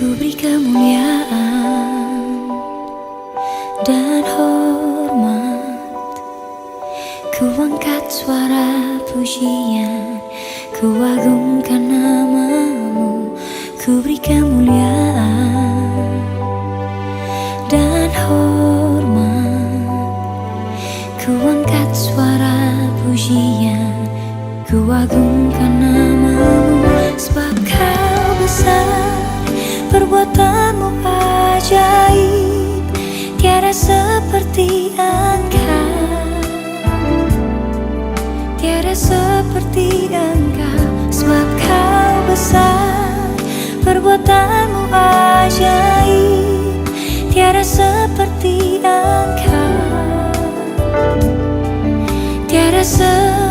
Ku beri kemuliaan dan hormat, ku angkat suara pujian, ku agungkan namamu. Ku beri kemuliaan dan hormat, ku angkat suara pujian, ku agungkan namamu. Sebab kau besar, perbuatanmu ajaib, tiada seperti Engkau, tiada seperti Engkau. Sebab kau besar, perbuatanmu ajaib, tiada seperti Engkau, tiada seperti